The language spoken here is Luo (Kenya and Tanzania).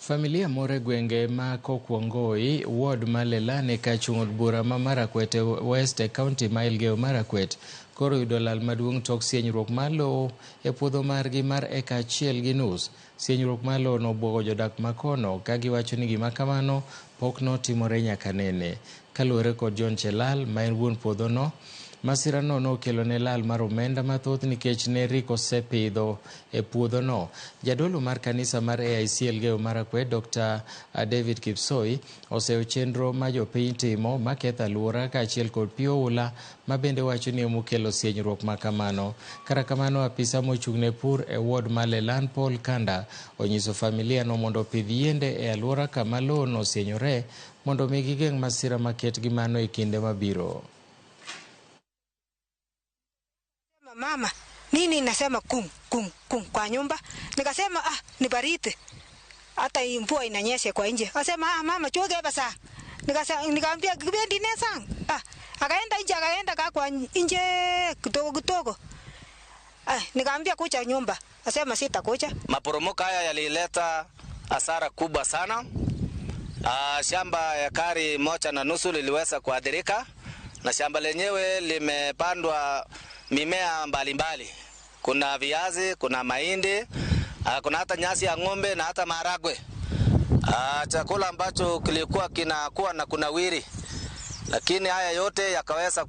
Familia more gwenge ma Kokwongoi, ward Malelane ka chung'od bura ma Marakwet West e county ma Elgeyo Marakwet koro yudo lal maduong' tok sienyruok mar lowo e puodho margi mar eka 1.5. Sienyruok mar lowo nobwogo jodak ma kono ka giwacho ni gima kamano pok notimore nyaka nene. Kaluwore kod John Chelal ma en wuon puodhono, masirano nokelo ne lal mar omenda mathoth nikech ne Rick osepidho e puodhono. Jadolo mar kanisa mar AIC Elgeyo Marakwet Dr. David Kipsoi oseyo chenro ma jopiny timo maketho alwora kaachiel kod pi oula ma bende wacho ni omokelo sienyruok ma kamano. Kata kamano, apisa mochung'ne pur e ward Malelan Paul Kanda onyiso familia no mondo opidh yiende e alwora kama lowo no osienyore mondo mi gigeng' masira maket gi mano e kinde mabiro. Mama, nini nasema kum kwa nyumba? Nikasema ni baridi. Hata mvua inanyesha kwa nje. Akasema mama choge basa. Nikamwambia kibendi nesa. Akaenda nje kwa nje kidogo. Nikamwambia kuja nyumba. Akasema sitakuja. Maporomoko haya yalileta hasara kubwa sana. Shamba ya ekari 1.5 liliweza kuathirika na shamba lenyewe limepandwa mimea mbalimbali. Kuna viazi, kuna mahindi, kuna hata nyasi ya ng'ombe na hata maharagwe. Chakula ambacho kilikuwa kinakuwa na kunawiri. Lakini haya yote yakaweza